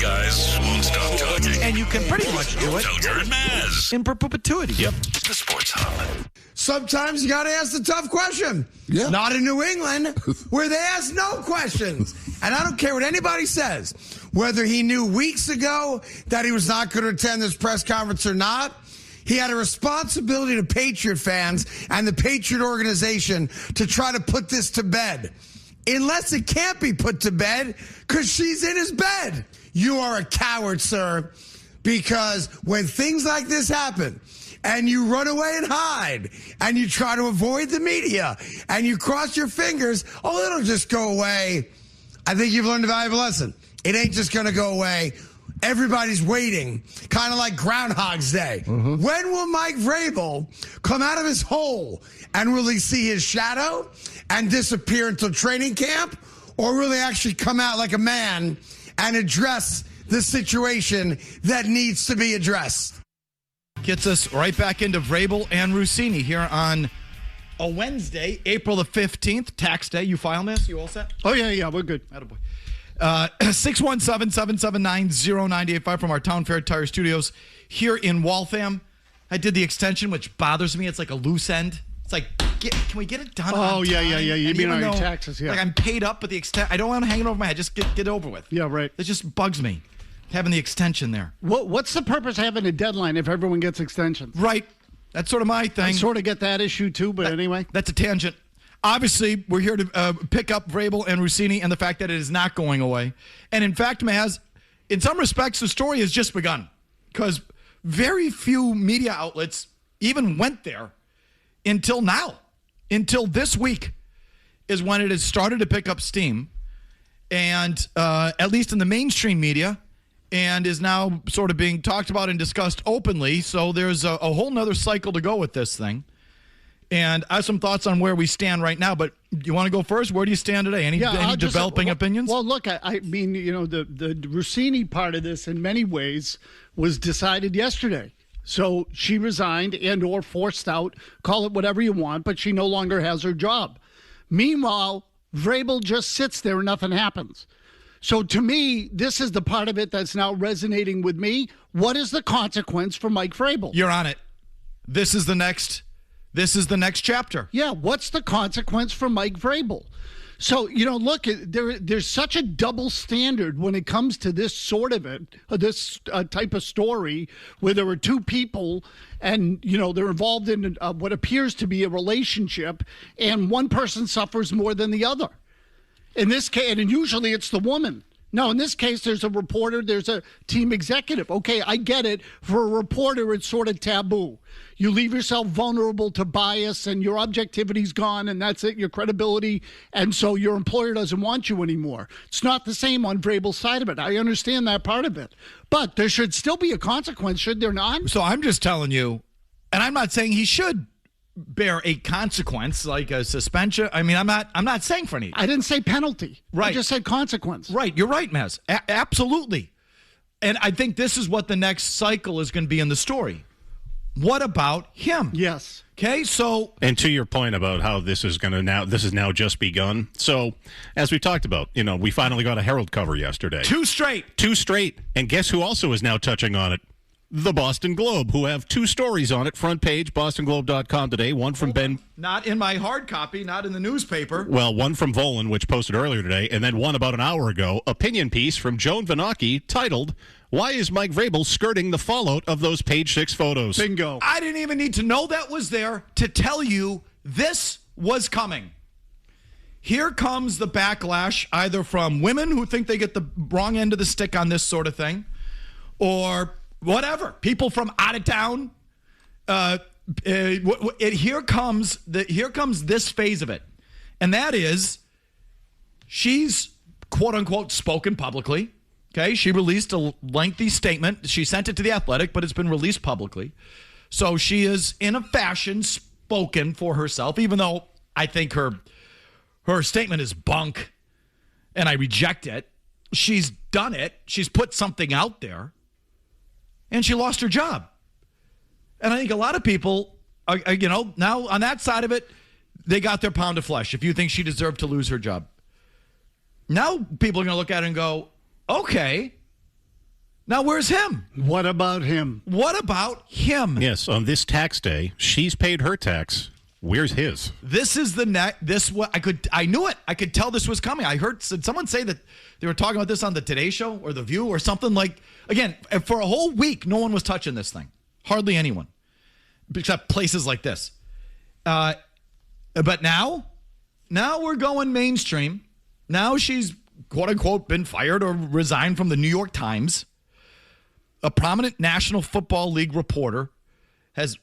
guys won't stop talking. And you can pretty much do it Felger and Mazz. in perpetuity. Yep. The Sports Hub. Sometimes you got to ask the tough question. Yeah. Not in New England, where they ask no questions. And I don't care what anybody says, whether he knew weeks ago that he was not going to attend this press conference or not. He had a responsibility to Patriot fans and the Patriot organization to try to put this to bed. Unless it can't be put to bed because she's in his bed. You are a coward, sir, because when things like this happen and you run away and hide and you try to avoid the media and you cross your fingers, oh, it'll just go away. I think you've learned a valuable lesson. It ain't just going to go away. Everybody's waiting, kind of like Groundhog's Day. Mm-hmm. When will Mike Vrabel come out of his hole, and will he see his shadow and disappear until training camp, or will he actually come out like a man and address the situation that needs to be addressed? Gets us right back into Vrabel and Russini here on a Wednesday, April the 15th, tax day. You file this? You all set? Oh, yeah, we're good. Attaboy. 617-779-0985 from our Town Fair Tire Studios here in Waltham. I did the extension, which bothers me. It's like a loose end. It's like, can we get it done? Oh, yeah. You mean on your taxes, yeah. Like I'm paid up, but the I don't want to hang it over my head. Just get it over with. Yeah, right. It just bugs me, having the extension there. What's the purpose of having a deadline if everyone gets extensions? Right. That's sort of my thing. I sort of get that issue, too, but anyway. That's a tangent. Obviously, we're here to pick up Vrabel and Russini and the fact that it is not going away. And in fact, Mazz, in some respects, the story has just begun because very few media outlets even went there until now. Until this week is when it has started to pick up steam, and at least in the mainstream media, and is now sort of being talked about and discussed openly. So there's a whole nother cycle to go with this thing. And I have some thoughts on where we stand right now, but you want to go first? Where do you stand today? Any developing opinions? Well, look, I mean, the Russini part of this in many ways was decided yesterday. So she resigned and or forced out, call it whatever you want, but she no longer has her job. Meanwhile, Vrabel just sits there and nothing happens. So to me, this is the part of it that's now resonating with me. What is the consequence for Mike Vrabel? You're on it. This is the next chapter. Yeah, what's the consequence for Mike Vrabel? So, look, there's such a double standard when it comes to this sort of this type of story where there are two people and, they're involved in what appears to be a relationship and one person suffers more than the other. In this case, and usually it's the woman. No, in this case, there's a reporter, there's a team executive. Okay, I get it. For a reporter, it's sort of taboo. You leave yourself vulnerable to bias and your objectivity's gone and that's it, your credibility. And so your employer doesn't want you anymore. It's not the same on Vrabel's side of it. I understand that part of it. But there should still be a consequence, should there not? So I'm just telling you, and I'm not saying he should bear a consequence like a suspension. I mean, I'm not saying for any. I didn't say penalty. Right. I just said consequence. Right. You're right, Mazz. Absolutely. And I think this is what the next cycle is going to be in the story. What about him? Yes. Okay. So, and to your point about how this is now just begun. So, as we talked about, we finally got a Herald cover yesterday. Two straight. And guess who also is now touching on it? The Boston Globe, who have two stories on it, front page, bostonglobe.com today. One from Ben. Not in my hard copy, not in the newspaper. Well, one from Volan, which posted earlier today, and then one about an hour ago, opinion piece from Joan Vanocchi titled, "Why is Mike Vrabel skirting the fallout of those page 6 photos?" Bingo. I didn't even need to know that was there to tell you this was coming. Here comes the backlash, either from women who think they get the wrong end of the stick on this sort of thing, or whatever, people from out of town. Here comes this phase of it, and that is she's quote unquote spoken publicly. Okay, she released a lengthy statement. She sent it to The Athletic, but it's been released publicly. So she is in a fashion spoken for herself, even though I think her statement is bunk, and I reject it. She's done it. She's put something out there. And she lost her job. And I think a lot of people, now on that side of it, they got their pound of flesh. If you think she deserved to lose her job. Now people are going to look at it and go, okay, Now, where's him? What about him? What about him? Yes, on this tax day, she's paid her tax. Where's his? This is the I knew it. I could tell this was coming. I heard someone say that they were talking about this on the Today Show or The View or something like. Again, for a whole week, no one was touching this thing. Hardly anyone, except places like this. But now we're going mainstream. Now she's quote unquote been fired or resigned from the New York Times. A prominent National Football League reporter has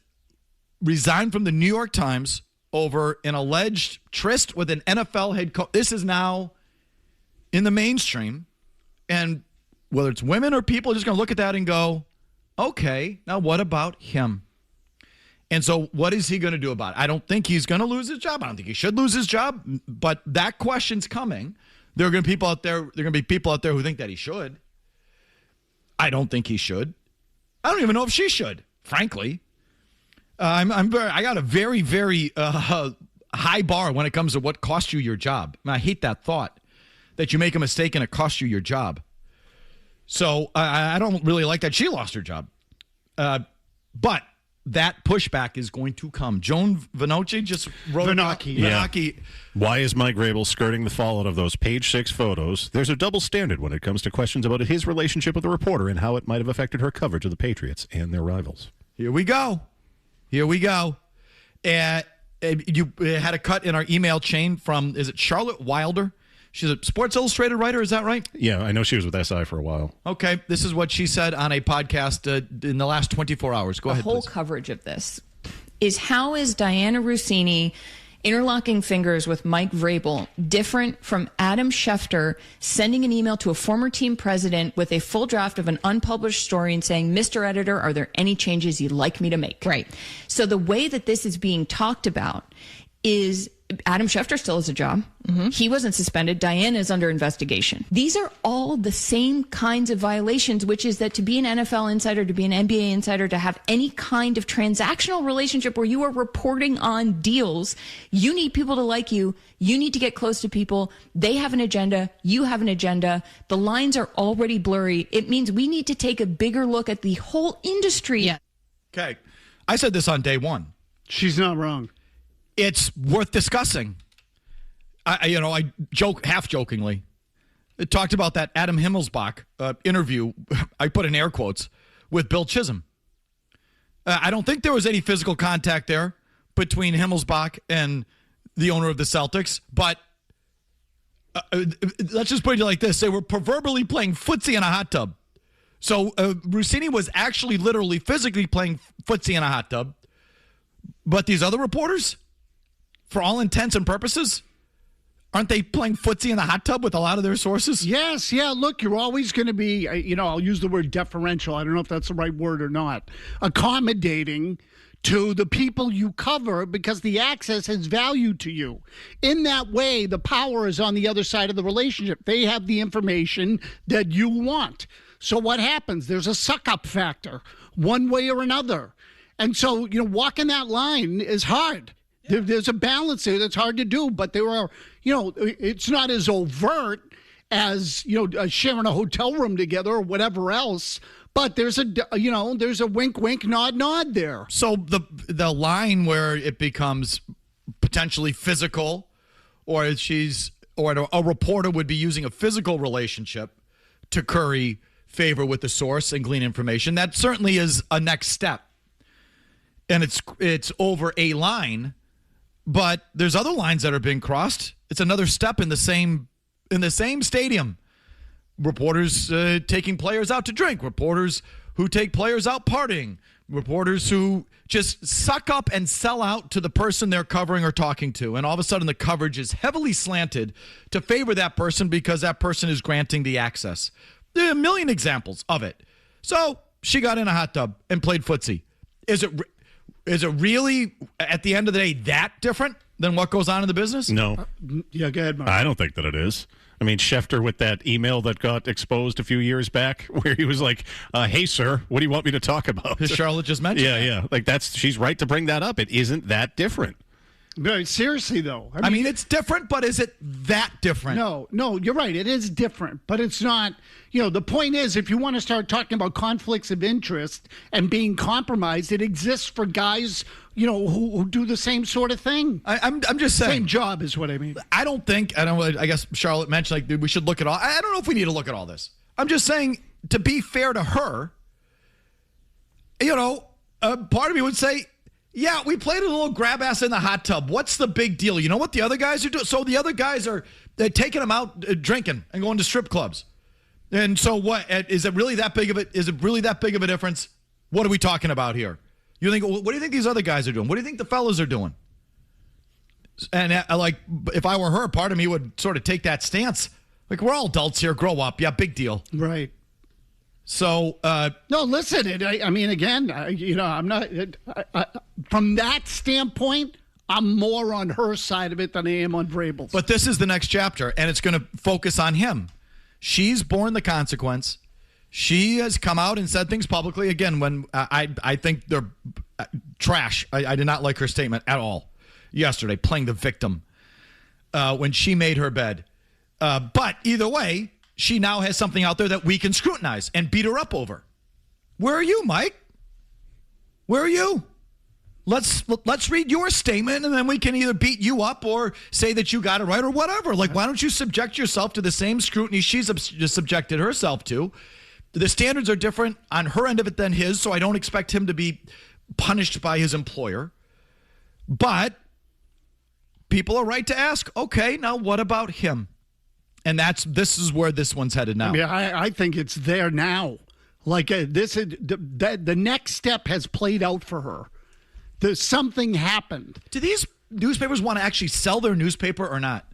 resigned from the New York Times over an alleged tryst with an NFL head coach. This is now in the mainstream. And whether it's women or people are just going to look at that and go, okay, now what about him? And so what is he going to do about it? I don't think he's going to lose his job. I don't think he should lose his job. But that question's coming. There are going to be people out there who think that he should. I don't think he should. I don't even know if she should, frankly. I got a very, very high bar when it comes to what cost you your job. I hate that thought that you make a mistake and it costs you your job. So I don't really like that she lost her job. But that pushback is going to come. Joan Vinocchi just wrote Vinocchi. Why is Mike Vrabel skirting the fallout of those Page 6 photos? There's a double standard when it comes to questions about his relationship with the reporter and how it might have affected her coverage of the Patriots and their rivals. Here we go. And you had a cut in our email chain from, is it Charlotte Wilder? She's a Sports Illustrated writer, is that right? Yeah, I know she was with SI for a while. Okay, this is what she said on a podcast in the last 24 hours. Go ahead, please. The whole coverage of this is how is Dianna Russini interlocking fingers with Mike Vrabel different from Adam Schefter sending an email to a former team president with a full draft of an unpublished story and saying, Mr. Editor, are there any changes you'd like me to make? Right. So the way that this is being talked about is Adam Schefter still has a job. Mm-hmm. He wasn't suspended. Dianna is under investigation. These are all the same kinds of violations, which is that to be an NFL insider, to be an NBA insider, to have any kind of transactional relationship where you are reporting on deals, you need people to like you. You need to get close to people. They have an agenda. You have an agenda. The lines are already blurry. It means we need to take a bigger look at the whole industry. Yeah. Okay. I said this on day one. She's not wrong. It's worth discussing. I joke half jokingly. It talked about that Adam Himmelsbach interview. I put in air quotes with Bill Chisholm. I don't think there was any physical contact there between Himmelsbach and the owner of the Celtics. But let's just put it like this: they were proverbially playing footsie in a hot tub. So Russini was actually, literally, physically playing footsie in a hot tub. But these other reporters, for all intents and purposes, aren't they playing footsie in the hot tub with a lot of their sources? Yes, yeah. Look, you're always going to be, I'll use the word deferential. I don't know if that's the right word or not. Accommodating to the people you cover because the access has value to you. In that way, the power is on the other side of the relationship. They have the information that you want. So what happens? There's a suck-up factor, one way or another. And so, walking that line is hard. There's a balance there that's hard to do, but there are, it's not as overt as, sharing a hotel room together or whatever else, but there's a wink, nod there. So the line where it becomes potentially physical or a reporter would be using a physical relationship to curry favor with the source and glean information, that certainly is a next step. And it's over a line. But there's other lines that are being crossed. It's another step in the same stadium. Reporters taking players out to drink. Reporters who take players out partying. Reporters who just suck up and sell out to the person they're covering or talking to. And all of a sudden the coverage is heavily slanted to favor that person because that person is granting the access. There are a million examples of it. So she got in a hot tub and played footsie. Is it really, at the end of the day, that different than what goes on in the business? No. Yeah, go ahead, Mark. I don't think that it is. I mean, Schefter with that email that got exposed a few years back where he was like, hey, sir, what do you want me to talk about? Charlotte just mentioned Yeah. Like, she's right to bring that up. It isn't that different. But seriously, though. I mean, it's different, but is it that different? No, you're right. It is different, but it's not. The point is, if you want to start talking about conflicts of interest and being compromised, it exists for guys, who do the same sort of thing. I'm just saying. Same job is what I mean. I guess Charlotte mentioned, we should look at all. I don't know if we need to look at all this. I'm just saying, to be fair to her, part of me would say, yeah, we played a little grab ass in the hot tub. What's the big deal? You know what the other guys are doing? So the other guys they're taking them out drinking and going to strip clubs. And so what? Is it really that big of it? Is it really that big of a difference? What are we talking about here? What do you think these other guys are doing? What do you think the fellas are doing? And if I were her, part of me would sort of take that stance. Like, we're all adults here. Grow up. Yeah, big deal. Right. So, no, listen, I mean, again, I'm not, from that standpoint, I'm more on her side of it than I am on Vrabel's. But this is the next chapter, and it's going to focus on him. She's borne the consequence. She has come out and said things publicly. Again, when I think they're trash. I did not like her statement at all yesterday, playing the victim when she made her bed. But either way, she now has something out there that we can scrutinize and beat her up over. Where are you, Mike? Where are you? Let's read your statement, and then we can either beat you up or say that you got it right or whatever. Like, why don't you subject yourself to the same scrutiny she's subjected herself to? The standards are different on her end of it than his, so I don't expect him to be punished by his employer. But people are right to ask, okay, now what about him? And this is where this one's headed now. I think it's there now. Like the next step has played out for her. Something happened. Do these newspapers want to actually sell their newspaper or not?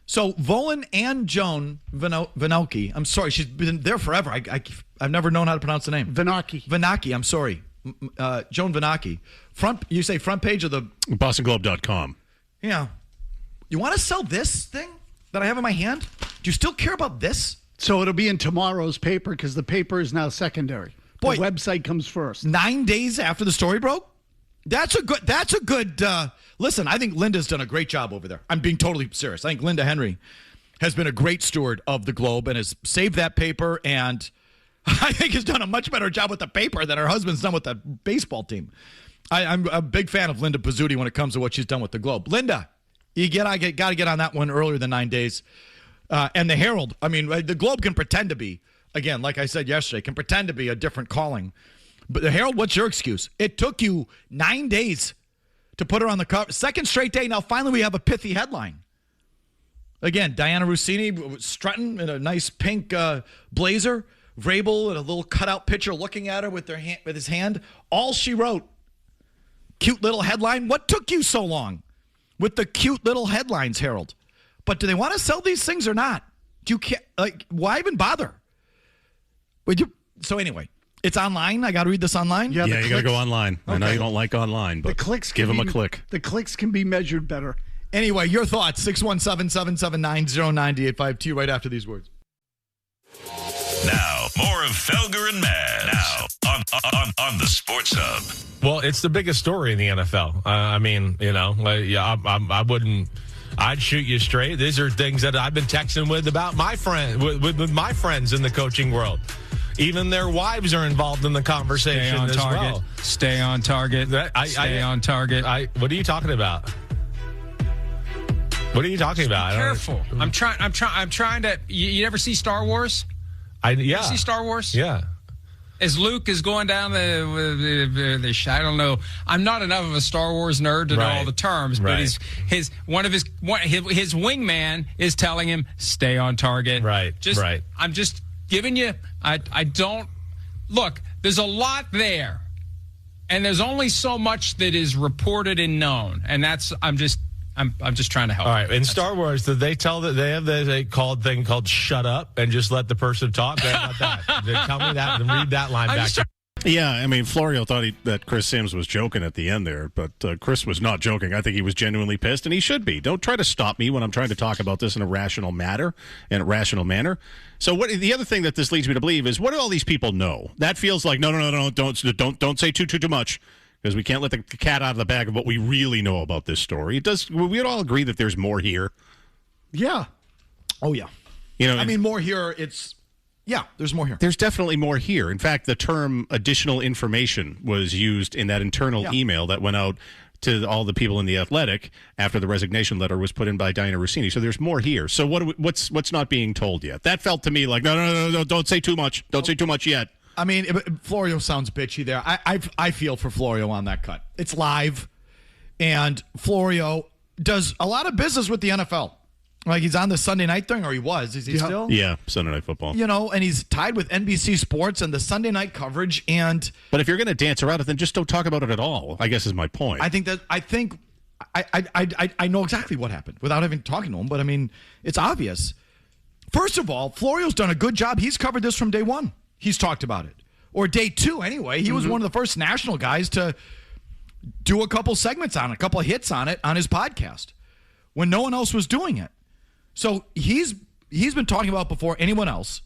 So Volin and Joan Vanocchi, I'm sorry, she's been there forever. I've never known how to pronounce the name. Vanocchi, I'm sorry. Joan Vanocchi. You say front page of the BostonGlobe.com. Yeah. You want to sell this thing that I have in my hand? Do you still care about this? So it'll be in tomorrow's paper because the paper is now secondary. Boy, the website comes first. 9 days after the story broke? That's a good listen, I think Linda's done a great job over there. I'm being totally serious. I think Linda Henry has been a great steward of the Globe and has saved that paper, and I think has done a much better job with the paper than her husband's done with the baseball team. I'm a big fan of Linda Pizzuti when it comes to what she's done with the Globe. Linda, you got to get on that one earlier than 9 days. And the Herald, I mean, the Globe can pretend to be, again, like I said yesterday, can pretend to be a different calling. But the Herald, what's your excuse? It took you 9 days to put her on the cover. Second straight day. Now, finally, we have a pithy headline. Again, Dianna Russini strutting in a nice pink blazer. Vrabel in a little cutout picture looking at her with his hand. All she wrote. Cute little headline. What took you so long with the cute little headlines, Herald? But do they want to sell these things or not? Why even bother? So anyway, it's online. I got to read this online? Yeah, you got to go online. Okay. I know you don't like online, but give them a click. The clicks can be measured better. Anyway, your thoughts, 617-779-095852 right after these words. Now, more of Felger and Mazz. Now, on the Sports Hub. Well, it's the biggest story in the NFL. I wouldn't. I'd shoot you straight. These are things that I've been texting with about my friend, with my friends in the coaching world. Even their wives are involved in the conversation as well. Stay on target. Stay on target. What are you talking about? What are you talking about? Careful. I'm trying to. You ever see Star Wars? Yeah. You ever see Star Wars? Yeah. As Luke is going down the I don't know. I'm not enough of a Star Wars nerd to know all the terms, but his wingman is telling him stay on target. Right. I'm just giving you. I don't look. There's a lot there, and there's only so much that is reported and known, and that's I'm just trying to help. All right. In Star Wars, did they tell that they have a thing called "shut up" and just let the person talk? How about that? Tell me that and read that line back. Yeah, I mean, Florio thought that Chris Sims was joking at the end there, but Chris was not joking. I think he was genuinely pissed, and he should be. Don't try to stop me when I'm trying to talk about this in a rational manner. So the other thing that this leads me to believe is, what do all these people know? That feels like no, don't say too much. because we can't let the cat out of the bag of what we really know about this story. We'd all agree that there's more here. Yeah. Oh, yeah. I mean, more here, there's more here. There's definitely more here. In fact, the term additional information was used in that internal email that went out to all the people in The Athletic after the resignation letter was put in by Dianna Russini. So there's more here. So what's not being told yet? That felt to me like, no, don't say too much. Don't say too much yet. I mean, Florio sounds bitchy there. I feel for Florio on that cut. It's live, and Florio does a lot of business with the NFL. Like, he's on the Sunday night thing, or he was. Is he still? Yeah, Sunday Night Football. And he's tied with NBC Sports and the Sunday night coverage. But if you're going to dance around it, then just don't talk about it at all, I guess is my point. I know exactly what happened without even talking to him, but I mean, it's obvious. First of all, Florio's done a good job. He's covered this from day one. He's talked about it. Or day two, anyway. He was one of the first national guys to do a couple segments on it, a couple of hits on it on his podcast when no one else was doing it. So he's been talking about before anyone else.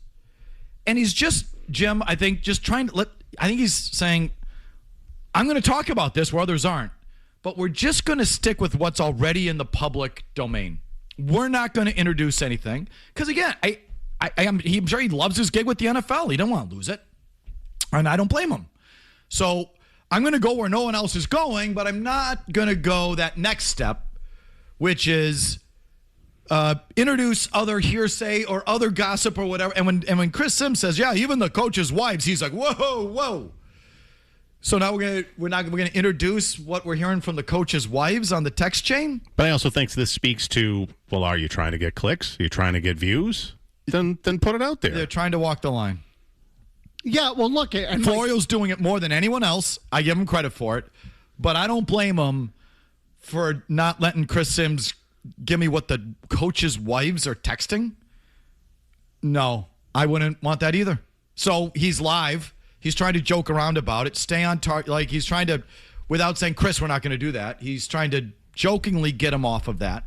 And he's just, Jim, I think, he's saying, I'm going to talk about this where others aren't, but we're just going to stick with what's already in the public domain. We're not going to introduce anything. Because, again, I'm sure he loves his gig with the NFL. He don't want to lose it. And I don't blame him. So I'm going to go where no one else is going, but I'm not going to go that next step, which is introduce other hearsay or other gossip or whatever. And when Chris Sims says, yeah, even the coaches' wives, he's like, whoa. So now we're gonna introduce what we're hearing from the coaches' wives on the text chain. But I also think this speaks to, well, are you trying to get clicks? Are you trying to get views? Then put it out there. They're trying to walk the line. Yeah, well, look, and Florio's doing it more than anyone else. I give him credit for it, but I don't blame him for not letting Chris Sims give me what the coaches' wives are texting. No, I wouldn't want that either. So he's live. He's trying to joke around about it. Stay on target. Like, he's trying to, without saying, Chris, we're not going to do that. He's trying to jokingly get him off of that.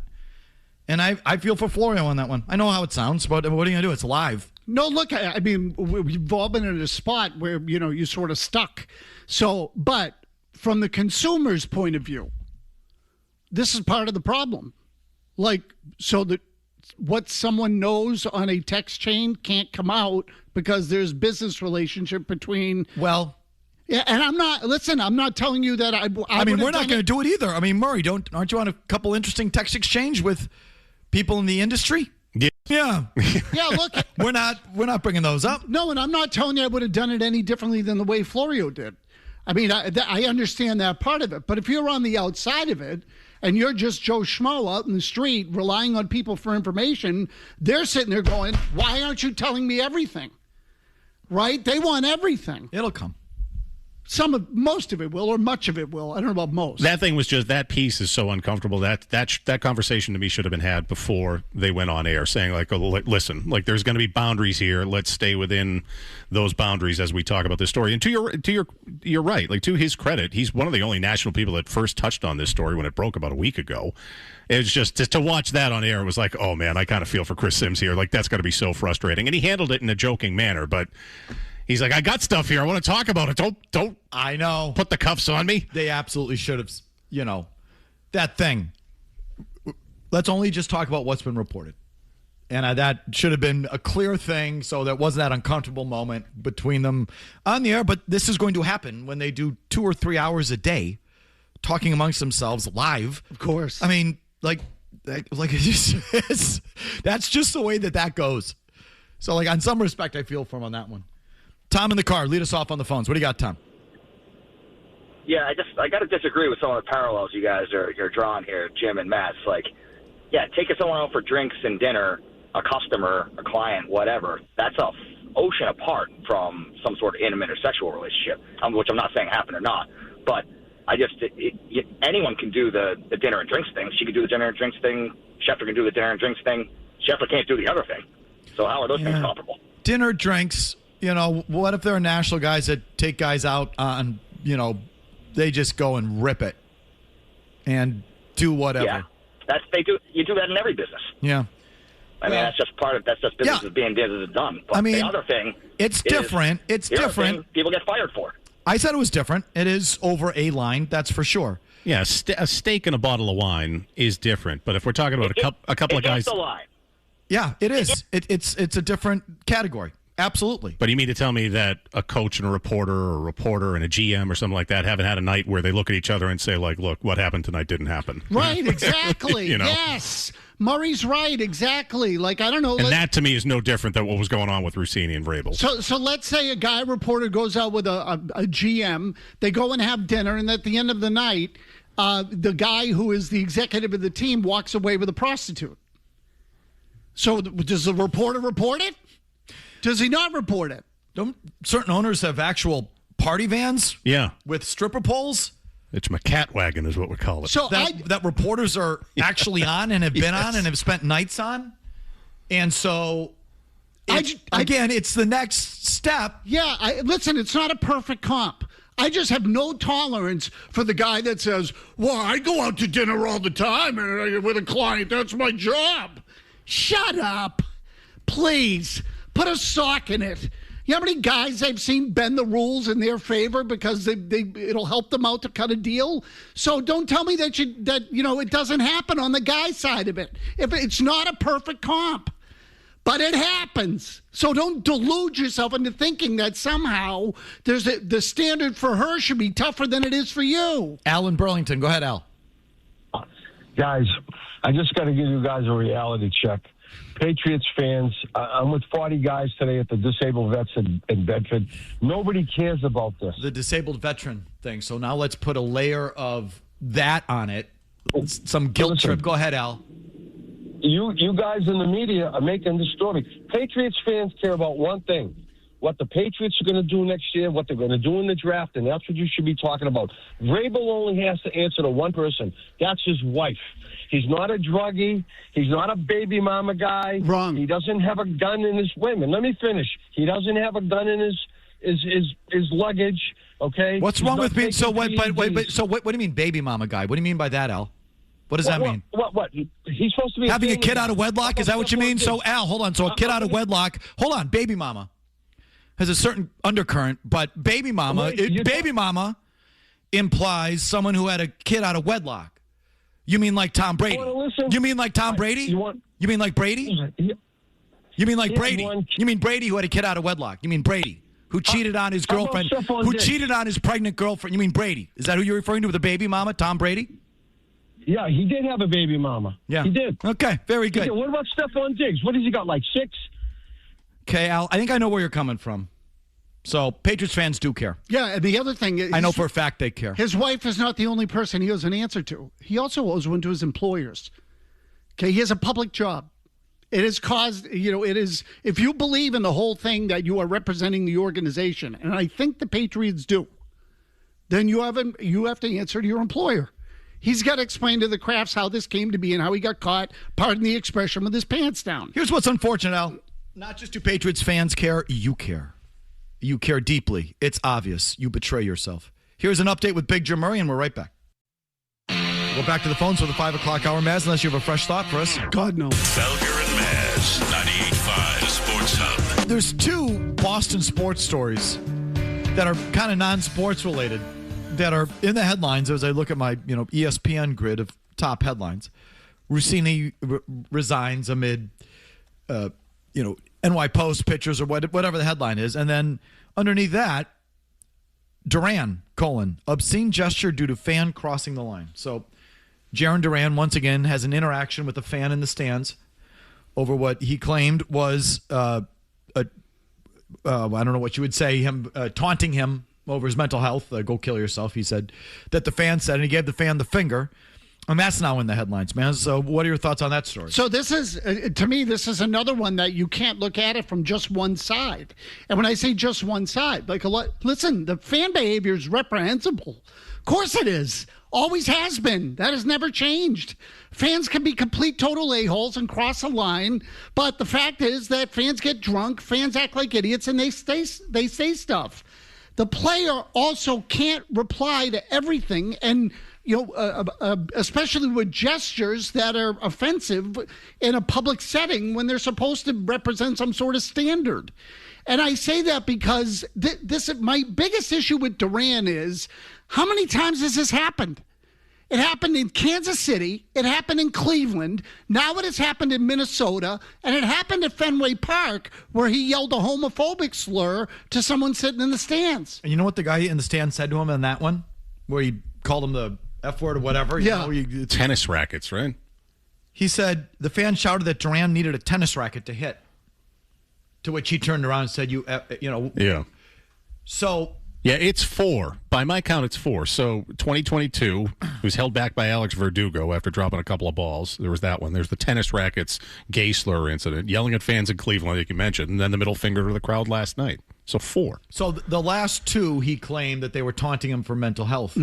And I feel for Florio on that one. I know how it sounds, but what are you going to do? It's live. No, look, I mean, we've all been in a spot where, you're sort of stuck. So, but from the consumer's point of view, this is part of the problem. Like, so that what someone knows on a text chain can't come out because there's business relationship between. Well, yeah, and I'm not telling you that I mean, we're not going to do it either. I mean, Murray, aren't you on a couple interesting text exchange with people in the industry? Yeah. Yeah, look. We're not bringing those up. No, and I'm not telling you I would have done it any differently than the way Florio did. I mean, I understand that part of it. But if you're on the outside of it and you're just Joe Schmo out in the street relying on people for information, they're sitting there going, why aren't you telling me everything? Right? They want everything. It'll come. Most of it will, or much of it will. I don't know about most. That thing was just, that piece is so uncomfortable. That conversation to me should have been had before they went on air, saying like, oh, listen, like, there's going to be boundaries here. Let's stay within those boundaries as we talk about this story. And you're right. Like, to his credit, he's one of the only national people that first touched on this story when it broke about a week ago. It was just to watch that on air, it was like, oh man, I kind of feel for Chris Sims here. Like, that's got to be so frustrating. And he handled it in a joking manner, but he's like, I got stuff here. I want to talk about it. Don't. I know. Put the cuffs on me. They absolutely should have. That thing. Let's only just talk about what's been reported, and that should have been a clear thing, so there wasn't that uncomfortable moment between them on the air. But this is going to happen when they do 2 or 3 hours a day, talking amongst themselves live. Of course. I mean, that's just the way that goes. So, like, on some respect, I feel for him on that one. Tom in the car, lead us off on the phones. What do you got, Tom? Yeah, I got to disagree with some of the parallels you guys are drawing here, Jim and Mazz. Like, yeah, taking someone out for drinks and dinner, a customer, a client, whatever, that's a ocean apart from some sort of intimate or sexual relationship, which I'm not saying happened or not. But anyone can do the dinner and drinks thing. She can do the dinner and drinks thing. Schefter can do the dinner and drinks thing. Schefter can't do the other thing. So how are those things comparable? Dinner, drinks. What if there are national guys that take guys out on, they just go and rip it and do whatever. Yeah, they do. You do that in every business. Yeah. I mean, that's just business being done. But the other thing, it's different. It's different. People get fired for. I said it was different. It is over a line, that's for sure. Yeah, a steak and a bottle of wine is different. But if we're talking about a couple of guys, the line. Yeah, it is. It's a different category. Absolutely. But you mean to tell me that a coach and a reporter and a GM or something like that haven't had a night where they look at each other and say, like, look, what happened tonight didn't happen? Right, exactly. You know? Yes. Murray's right, exactly. Like, I don't know. And that, to me, is no different than what was going on with Russini and Vrabel. So let's say a guy reporter goes out with a GM. They go and have dinner, and at the end of the night, the guy who is the executive of the team walks away with a prostitute. So does the reporter report it? Does he not report it? Don't certain owners have actual party vans? Yeah. With stripper poles? It's my cat wagon is what we call it. So that reporters are actually on and have been on and have spent nights on. And so, again, it's the next step. Yeah, listen, it's not a perfect comp. I just have no tolerance for the guy that says, well, I go out to dinner all the time with a client. That's my job. Shut up. Please. Put a sock in it. You know how many guys I've seen bend the rules in their favor because it'll help them out to cut a deal? So don't tell me that it doesn't happen on the guy side of it. If it's not a perfect comp, but it happens. So don't delude yourself into thinking that somehow the standard for her should be tougher than it is for you. Al in Burlington. Go ahead, Al. Guys, I just got to give you guys a reality check. Patriots fans, I'm with 40 guys today at the Disabled Vets in Bedford. Nobody cares about this. The disabled veteran thing. So now let's put a layer of that on it. Some guilt trip. Go ahead, Al. You guys in the media are making this story. Patriots fans care about one thing. What the Patriots are going to do next year, what they're going to do in the draft, and that's what you should be talking about. Vrabel only has to answer to one person. That's his wife. He's not a druggie. He's not a baby mama guy. Wrong. He doesn't have a gun in his women. Let me finish. He doesn't have a gun in his luggage. Okay. What's wrong with being so? Wait. So what do you mean, baby mama guy? What do you mean by that, Al? What does that mean? What? He's supposed to be having a kid out of wedlock. Is that what you mean? So Al, hold on. So a kid out of wedlock. Hold on, baby mama has a certain undercurrent, but baby mama implies someone who had a kid out of wedlock. You mean like Tom Brady? You mean like Tom Brady? You mean like Brady? You mean like Brady? You mean Brady who had a kid out of wedlock? You mean Brady who cheated on his girlfriend? Who cheated on his pregnant girlfriend? You mean Brady? Is that who you're referring to with a baby mama, Tom Brady? Yeah, he did have a baby mama. Yeah, he did. Okay, very good. What about Stephon Diggs? What has he got, like 6? Okay, Al, I think I know where you're coming from. So Patriots fans do care. Yeah, and the other thing is, I know for a fact they care. His wife is not the only person he owes an answer to. He also owes one to his employers. Okay, he has a public job. It has caused, it is, if you believe in the whole thing that you are representing the organization, and I think the Patriots do, then you have to answer to your employer. He's got to explain to the Crafts how this came to be and how he got caught, pardon the expression, with his pants down. Here's what's unfortunate, Al. Not just do Patriots fans care, you care. You care deeply. It's obvious. You betray yourself. Here's an update with Big Jim Murray, and we're right back. We'll go back to the phones for the 5 o'clock hour, Mazz, unless you have a fresh thought for us. God, no. Felger and Mazz, 98.5 Sports Hub. There's 2 Boston sports stories that are kind of non-sports related that are in the headlines as I look at my ESPN grid of top headlines. Russini resigns amid NY Post pictures or whatever the headline is. And then underneath that, Duran, obscene gesture due to fan crossing the line. So Jarran Duran, once again, has an interaction with a fan in the stands over what he claimed was, I don't know what you would say, him taunting him over his mental health. Go kill yourself, he said, that the fan said, and he gave the fan the finger. And that's now in the headlines, man. So what are your thoughts on that story? So this is, to me, this is another one that you can't look at it from just one side. And when I say just one side, listen, the fan behavior is reprehensible. Of course it is. Always has been. That has never changed. Fans can be complete total a-holes and cross a line, but the fact is that fans get drunk, fans act like idiots, and they say stuff. The player also can't reply to everything, and especially with gestures that are offensive in a public setting when they're supposed to represent some sort of standard. And I say that because my biggest issue with Duran is, how many times has this happened? It happened in Kansas City. It happened in Cleveland. Now it has happened in Minnesota. And it happened at Fenway Park, where he yelled a homophobic slur to someone sitting in the stands. And you know what the guy in the stand said to him in that one? Where he called him the F word or whatever? Tennis rackets, right? He said the fan shouted that Duran needed a tennis racket to hit. To which he turned around and said, Yeah. So... Yeah, it's 4. By my count, it's 4. So 2022 was held back by Alex Verdugo after dropping a couple of balls. There was that one. There's the tennis rackets gay slur incident, yelling at fans in Cleveland, like you mentioned, and then the middle finger to the crowd last night. So 4. So the last 2, he claimed that they were taunting him for mental health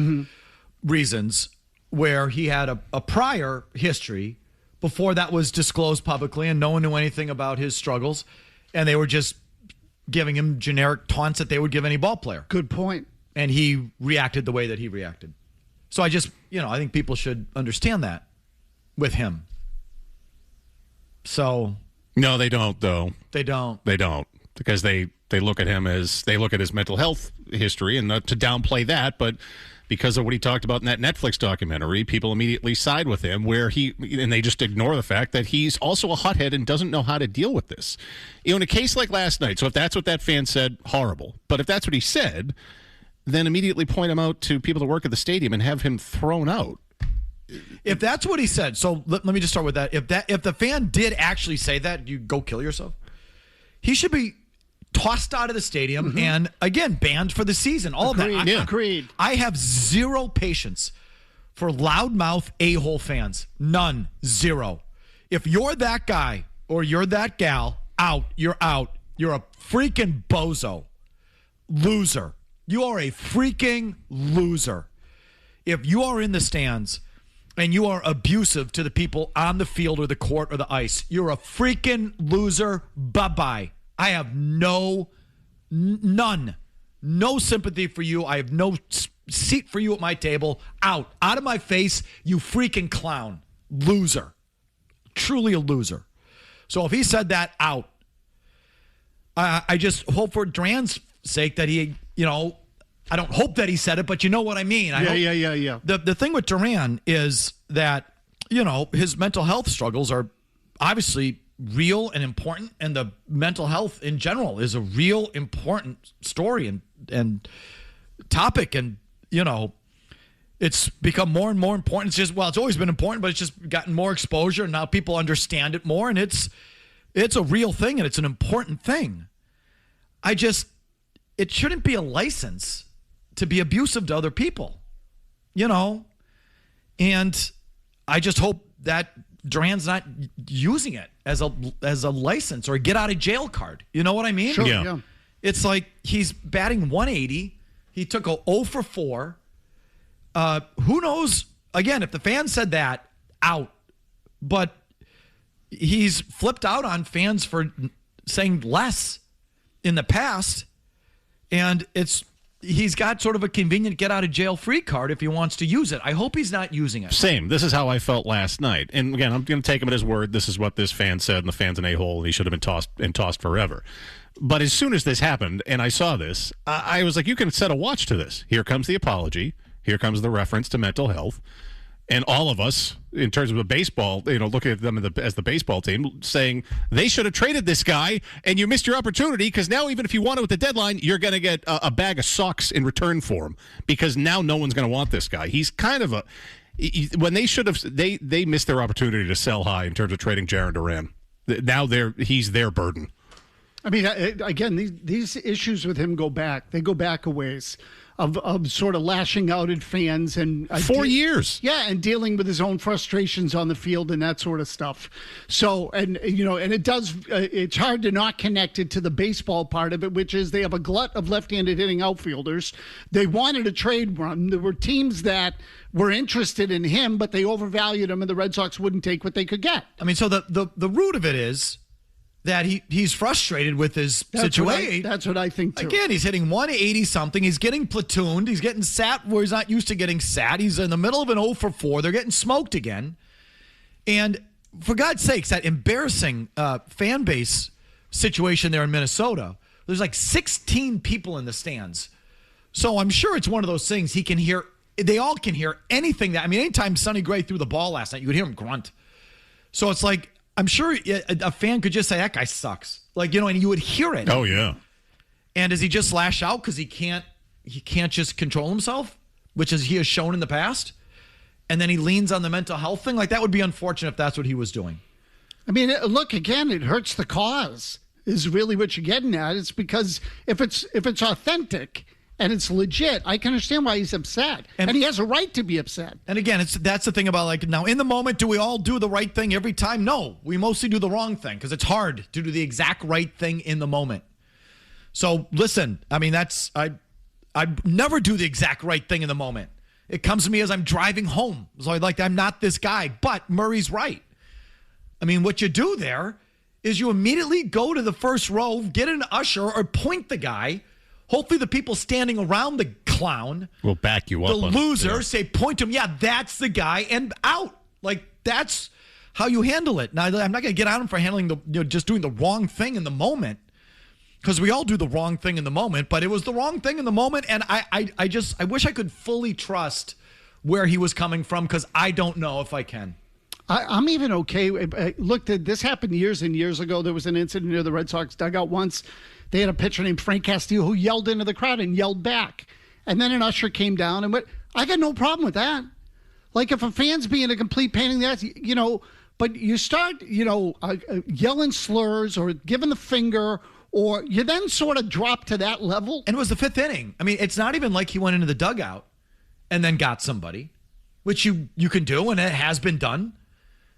reasons, where he had a prior history before that was disclosed publicly and no one knew anything about his struggles, and they were just giving him generic taunts that they would give any ball player. Good point. And he reacted the way that he reacted. So I just, I think people should understand that with him. So. No, they don't, though. They don't. They don't. Because they look at him as, they look at his mental health history, and not to downplay that, but because of what he talked about in that Netflix documentary, people immediately side with him, and they just ignore the fact that he's also a hothead and doesn't know how to deal with this. In a case like last night, so if that's what that fan said, horrible. But if that's what he said, then immediately point him out to people that work at the stadium and have him thrown out. If that's what he said, so let me just start with that. If the fan did actually say that, you go kill yourself. He should be tossed out of the stadium and, again, banned for the season. All Agreed. of that. Agreed. I have zero patience for loudmouth a-hole fans. None. Zero. If you're that guy or you're that gal, out. You're out. You're a freaking bozo. Loser. You are a freaking loser. If you are in the stands and you are abusive to the people on the field or the court or the ice, you're a freaking loser. Bye-bye. I have no sympathy for you. I have no seat for you at my table. Out of my face, you freaking clown. Loser. Truly a loser. So if he said that, out. I just hope for Duran's sake that he, I don't hope that he said it, but you know what I mean. Yeah. The thing with Duran is that, his mental health struggles are obviously real and important, and the mental health in general is a real important story and topic, and it's become more and more important. It's always been important, but it's just gotten more exposure, and now people understand it more, and it's a real thing, and it's an important thing. It shouldn't be a license to be abusive to other people, and I just hope that Duran's not using it as a license or a get out of jail card. You know what I mean? Sure, yeah. It's like he's batting 180. He took a 0 for 4. Who knows? Again, if the fan said that, out. But he's flipped out on fans for saying less in the past. And he's got sort of a convenient get out of jail free card if he wants to use it. I hope he's not using it. Same. This is how I felt last night. And again, I'm going to take him at his word. This is what this fan said, and the fan's an a-hole, and he should have been tossed forever. But as soon as this happened, and I saw this, I was like, you can set a watch to this. Here comes the apology. Here comes the reference to mental health. And all of us, in terms of a baseball, looking at them as the baseball team, saying they should have traded this guy, and you missed your opportunity because now even if you want to at the deadline, you're going to get a bag of socks in return for him because now no one's going to want this guy. He's kind of when they should have, they missed their opportunity to sell high in terms of trading Jarran Duran. Now he's their burden. I mean, again, these issues with him go back. They go back a ways. Of sort of lashing out at fans and 4 years. Yeah, and dealing with his own frustrations on the field and that sort of stuff. So, and it does, it's hard to not connect it to the baseball part of it, which is they have a glut of left-handed hitting outfielders. They wanted a trade run. There were teams that were interested in him, but they overvalued him, and the Red Sox wouldn't take what they could get. I mean, so the root of it is that he's frustrated with his situation. That's what I think, too. Again, he's hitting 180-something. He's getting platooned. He's getting sat where he's not used to getting sat. He's in the middle of an 0 for 4. They're getting smoked again. And for God's sakes, that embarrassing fan base situation there in Minnesota There's like 16 people in the stands. So I'm sure it's one of those things he can hear. They all can hear anything anytime Sonny Gray threw the ball last night, you would hear him grunt. So it's like, I'm sure a fan could just say, that guy sucks. And you would hear it. Oh, yeah. And does he just lash out because he can't just control himself, which is he has shown in the past? And then he leans on the mental health thing? That would be unfortunate if that's what he was doing. Look, again, it hurts the cause is really what you're getting at. It's because if it's authentic and it's legit, I can understand why he's upset. And he has a right to be upset. And again, that's the thing about now in the moment, do we all do the right thing every time? No, we mostly do the wrong thing because it's hard to do the exact right thing in the moment. So listen, I never do the exact right thing in the moment. It comes to me as I'm driving home. So I'm not this guy, but Murray's right. What you do there is you immediately go to the first row, get an usher or point the guy. Hopefully the people standing around the clown will back you up. The loser, say, point to him. Yeah, that's the guy, and out. That's how you handle it. Now, I'm not going to get on him for handling just doing the wrong thing in the moment, because we all do the wrong thing in the moment, but it was the wrong thing in the moment, and I wish I could fully trust where he was coming from, because I don't know if I can. I'm even okay. Look, this happened years and years ago. There was an incident near the Red Sox dugout once. They had a pitcher named Frank Castillo who yelled into the crowd and yelled back. And then an usher came down and went, I got no problem with that. If a fan's being a complete pain in the ass, but you start, yelling slurs or giving the finger, or you then sort of drop to that level. And it was the fifth inning. It's not even like he went into the dugout and then got somebody, which you can do, and it has been done.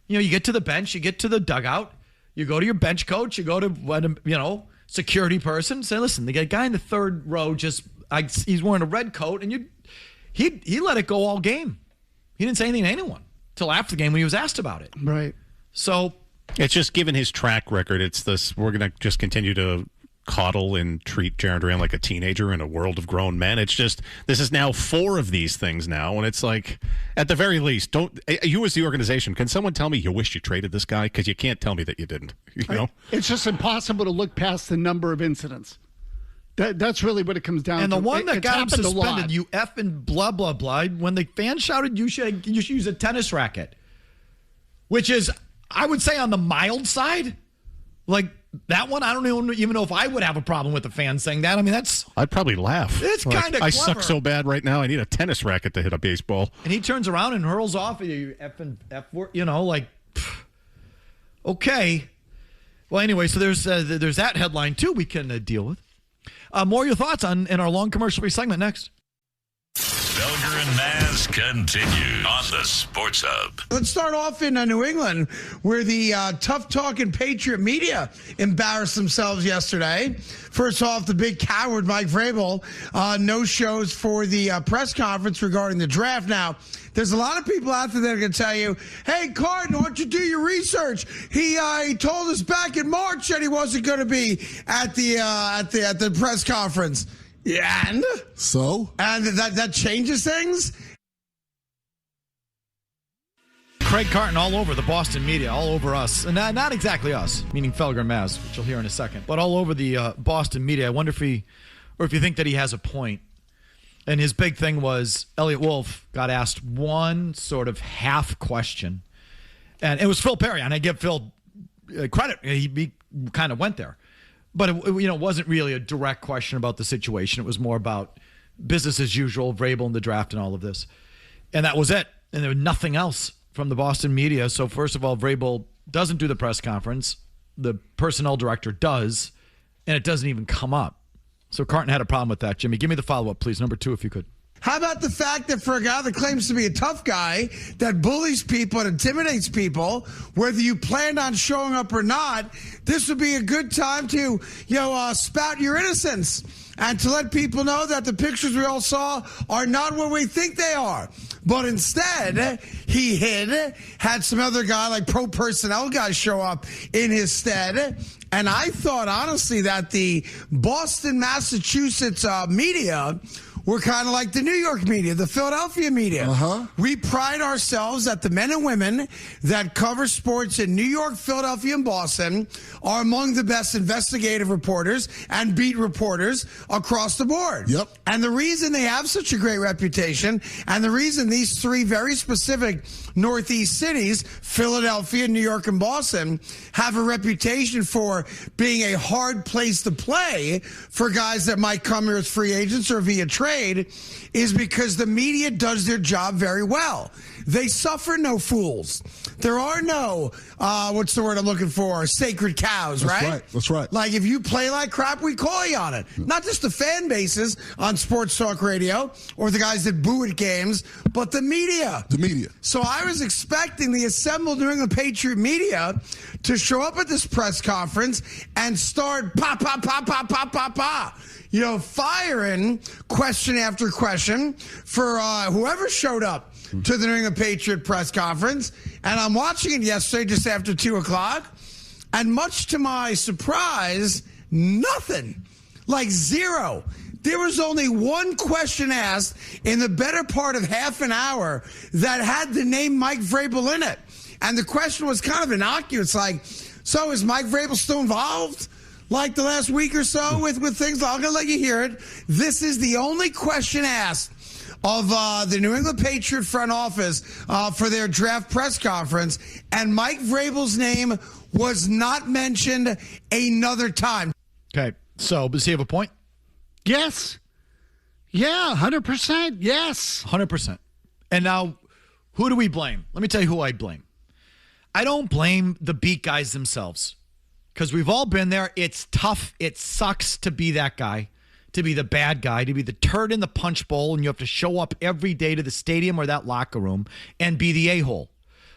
You get to the bench, you get to the dugout, you go to your bench coach, you go to, security person, say, listen, the guy in the third row he's wearing a red coat, and he let it go all game. He didn't say anything to anyone till after the game when he was asked about it. Right. So it's just given his track record. It's this. We're going to just continue to coddle and treat Jarran Duran like a teenager in a world of grown men. It's just, this is now 4 of these things now, and it's at the very least, you as the organization, can someone tell me you wish you traded this guy? Because you can't tell me that you didn't. It's just impossible to look past the number of incidents. That's really what it comes down to. And the one that got him suspended, you effing blah, blah, blah, when the fan shouted, you should use a tennis racket, which is, I would say, on the mild side. That one, I don't even know if I would have a problem with the fans saying that. I'd probably laugh. It's kind of clever. I suck so bad right now, I need a tennis racket to hit a baseball. And he turns around and hurls off, you effing F word, okay. Well, anyway, so there's that headline, too, we can deal with. More of your thoughts in our long commercial-free segment next. Felger and Mazz continue on the Sports Hub. Let's start off in New England, where the tough-talking Patriot media embarrassed themselves yesterday. First off, the big coward Mike Vrabel, no shows for the press conference regarding the draft. Now, there's a lot of people out there that are going to tell you, hey, Carton, why don't you do your research? He told us back in March that he wasn't going to be at the press conference. Yeah, and so? And that changes things? Craig Carton all over the Boston media, all over us. And not exactly us, meaning Felger and Mazz, which you'll hear in a second, but all over the Boston media. I wonder if you think that he has a point. And his big thing was Elliot Wolf got asked one sort of half question. And it was Phil Perry, and I give Phil credit. He kind of went there. But it wasn't really a direct question about the situation. It was more about business as usual, Vrabel and the draft and all of this. And that was it. And there was nothing else from the Boston media. So first of all, Vrabel doesn't do the press conference. The personnel director does, and it doesn't even come up. So Carton had a problem with that. Jimmy, give me the follow-up, please. Number 2, if you could. How about the fact that for a guy that claims to be a tough guy, that bullies people and intimidates people, whether you planned on showing up or not, this would be a good time to, spout your innocence and to let people know that the pictures we all saw are not what we think they are. But instead, he had some other guy, like pro personnel guys, show up in his stead. And I thought, honestly, that the Boston, Massachusetts media we're kind of like the New York media, the Philadelphia media. We pride ourselves that the men and women that cover sports in New York, Philadelphia, and Boston are among the best investigative reporters and beat reporters across the board. Yep. And the reason they have such a great reputation, and the reason these three very specific Northeast cities, Philadelphia, New York, and Boston, have a reputation for being a hard place to play for guys that might come here as free agents or via trade, is because the media does their job very well. They suffer no fools. There are no, what's the word I'm looking for? Sacred cows, right? That's right. Like, if you play like crap, we call you on it. Not just the fan bases on sports talk radio or the guys that boo at games, but the media. The media. So I was expecting the assembled New England Patriot media to show up at this press conference and start firing question after question for whoever showed up to the New England Patriot press conference. And I'm watching it yesterday just after 2 o'clock. And much to my surprise, nothing. Like zero. There was only one question asked in the better part of half an hour that had the name Mike Vrabel in it. And the question was kind of innocuous, like, so is Mike Vrabel still involved? Like the last week or so with things? I'm going to let you hear it. This is the only question asked of the New England Patriot front office for their draft press conference. And Mike Vrabel's name was not mentioned another time. Okay, so does he have a point? Yes. Yeah, 100%. Yes. 100%. And now, who do we blame? Let me tell you who I blame. I don't blame the beat guys themselves, because we've all been there. It's tough. It sucks to be that guy, to be the bad guy, to be the turd in the punch bowl, and you have to show up every day to the stadium or that locker room and be the a-hole.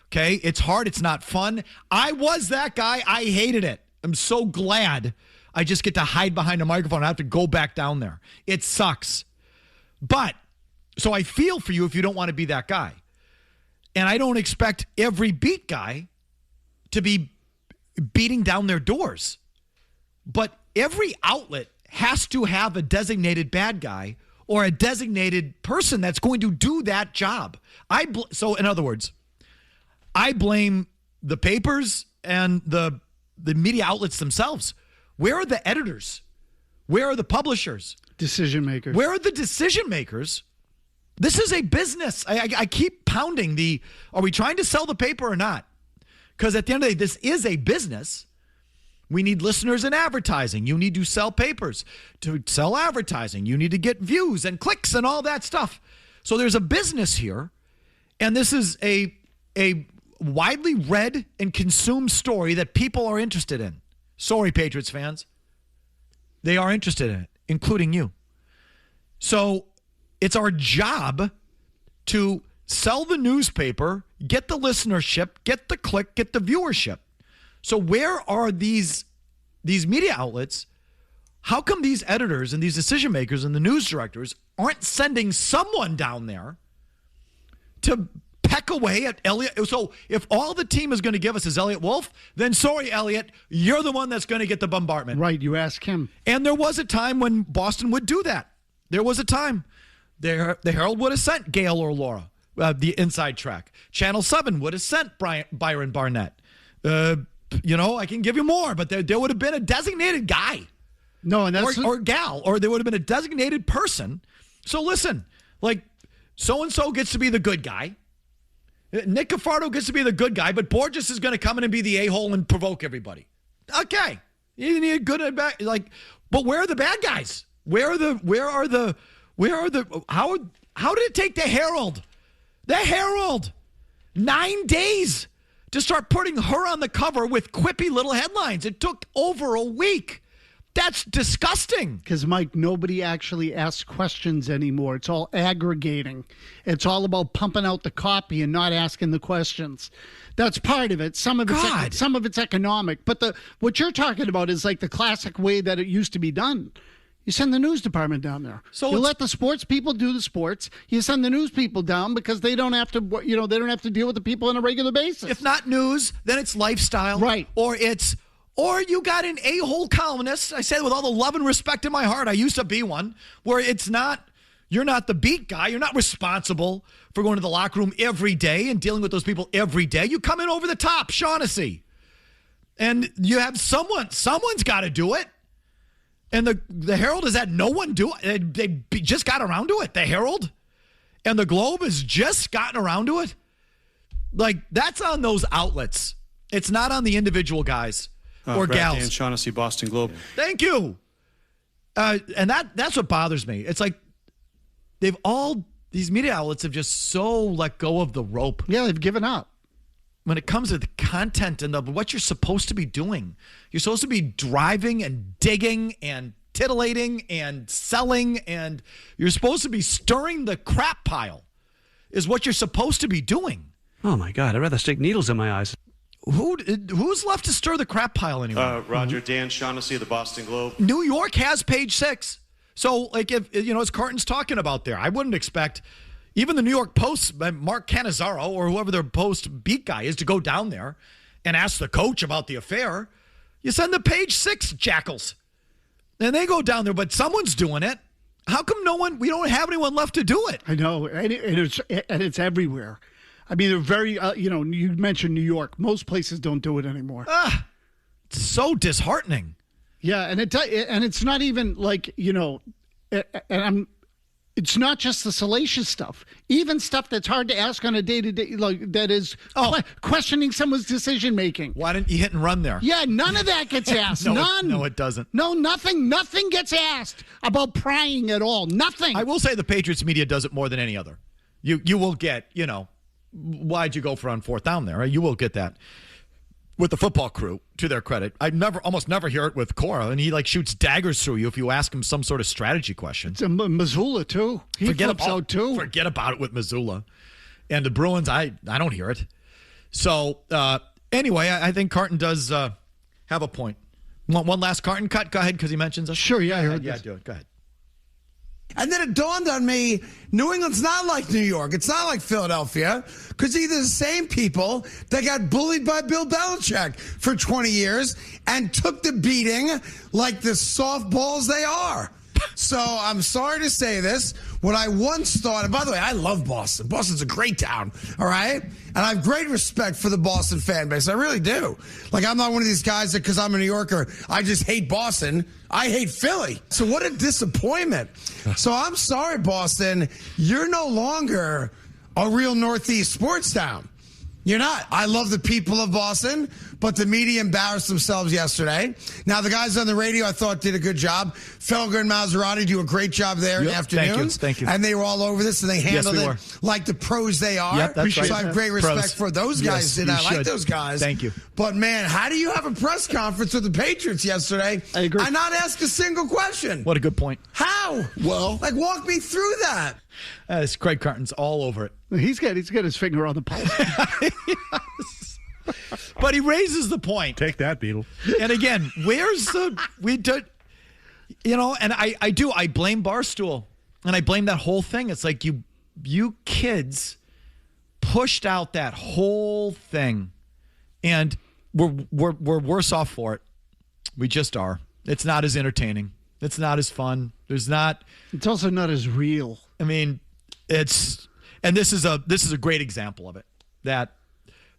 Okay? It's hard. It's not fun. I was that guy. I hated it. I'm so glad I just get to hide behind a microphone. I have to go back down there. It sucks. But, so I feel for you if you don't want to be that guy. And I don't expect every beat guy to be beating down their doors. But every outlet has to have a designated bad guy or a designated person that's going to do that job. So in other words, I blame the papers and the media outlets themselves. Where are the editors? Where are the publishers? Decision makers. Where are the decision makers? This is a business. I keep pounding are we trying to sell the paper or not? Because at the end of the day, this is a business. We need listeners and advertising. You need to sell papers. To sell advertising, you need to get views and clicks and all that stuff. So there's a business here, and this is a widely read and consumed story that people are interested in. Sorry, Patriots fans. They are interested in it, including you. So it's our job to sell the newspaper, get the listenership, get the click, get the viewership. So where are these media outlets? How come these editors and these decision makers and the news directors aren't sending someone down there to peck away at Elliott? So if all the team is going to give us is Elliott Wolf, then sorry, Elliott, you're the one that's going to get the bombardment. Right, you ask him. And there was a time when Boston would do that. There was a time. The Herald would have sent Gail or Laura, the inside track. Channel 7 would have sent Byron Barnett. I can give you more, but there would have been a designated guy. No, and that's or gal, or there would have been a designated person. So listen, like, so-and-so gets to be the good guy. Nick Cafardo gets to be the good guy, but Borges is going to come in and be the a-hole and provoke everybody. Okay. You need a good and bad, but where are the bad guys? How did it take the Herald? The Herald 9 days to start putting her on the cover with quippy little headlines. It took over a week. That's disgusting. Because, Mike, nobody actually asks questions anymore. It's all aggregating. It's all about pumping out the copy and not asking the questions. That's part of it. Some of it's economic. But what you're talking about is like the classic way that it used to be done. You send the news department down there. So you let the sports people do the sports. You send the news people down because they don't have to, they don't have to deal with the people on a regular basis. If not news, then it's lifestyle. Right. Or you got an a-hole columnist. I say it with all the love and respect in my heart. I used to be one where it's not, You're not the beat guy. You're not responsible for going to the locker room every day and dealing with those people every day. You come in over the top, Shaughnessy. And you have someone's got to do it. And the Herald has had no one do it. They just got around to it. The Herald and the Globe has just gotten around to it. Like, that's on those outlets. It's not on the individual guys or gals. Dan Shaughnessy, Boston Globe. Thank you. And that's what bothers me. It's like these media outlets have just so let go of the rope. Yeah, they've given up. When it comes to the content and what you're supposed to be doing, you're supposed to be driving and digging and titillating and selling, and you're supposed to be stirring the crap pile is what you're supposed to be doing. Oh, my God. I'd rather stick needles in my eyes. Who's left to stir the crap pile anymore? Roger, Dan Shaughnessy of the Boston Globe. New York has Page 6. So, like, if as Carton's talking about there, I wouldn't expect even the New York Post, Mark Cannizzaro, or whoever their Post beat guy is, to go down there and ask the coach about the affair. You send the Page 6 jackals. And they go down there, but someone's doing it. How come we don't have anyone left to do it? I know, and it's everywhere. I mean, they're very, you mentioned New York. Most places don't do it anymore. It's so disheartening. Yeah, and it's not even like, it's not just the salacious stuff. Even stuff that's hard to ask on a day-to-day, like that is questioning someone's decision-making. Why didn't you hit and run there? Yeah, none of that gets asked. None. No, it doesn't. No, nothing. Nothing gets asked about prying at all. Nothing. I will say the Patriots media does it more than any other. You will get, why'd you go for on fourth down there? Right? You will get that with the football crew, to their credit. I almost never hear it with Cora, and he shoots daggers through you if you ask him some sort of strategy question. It's Missoula too. He flips out too. Forget about it with Missoula. And the Bruins, I don't hear it. So anyway, I think Carton does have a point. Want one last Carton cut? Go ahead, because he mentions us. Sure, yeah, I heard Yeah, this. do it. Go ahead. And then it dawned on me, New England's not like New York. It's not like Philadelphia, because these are the same people that got bullied by Bill Belichick for 20 years and took the beating like the softballs they are. So I'm sorry to say this. What I once thought, and by the way, I love Boston. Boston's a great town, all right? And I have great respect for the Boston fan base. I really do. Like, I'm not one of these guys that, because I'm a New Yorker, I just hate Boston. I hate Philly. So what a disappointment. So I'm sorry, Boston. You're no longer a real Northeast sports town. You're not. I love the people of Boston, but the media embarrassed themselves yesterday. Now, the guys on the radio, I thought, did a good job. Felger and Maserati do a great job there in the afternoons. Thank you. And they were all over this, and they handled it like the pros they are. Yep, that's right. So I have great respect for those guys. Yes, I like those guys. Thank you. But, man, how do you have a press conference with the Patriots yesterday I agree. and not ask a single question? What a good point. How? Well, walk me through that. This Craig Carton's all over it. He's got his finger on the pulse. Yes. But he raises the point. Take that, Beetle. And again, and I blame Barstool, and I blame that whole thing. It's like you kids pushed out that whole thing, and we're worse off for it. We just are. It's not as entertaining. It's not as fun. It's also not as real. I mean, this is a great example of it. That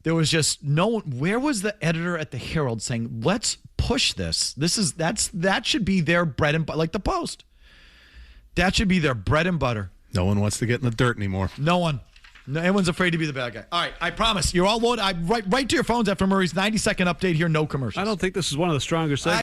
there was just no one. Where was the editor at the Herald saying, "Let's push this"? That should be their bread and butter, like the Post. That should be their bread and butter. No one wants to get in the dirt anymore. No one. No, everyone's afraid to be the bad guy. All right, I promise. You're all loaded. Right to your phones after Murray's 90-second update here. No commercials. I don't think this is one of the stronger segments.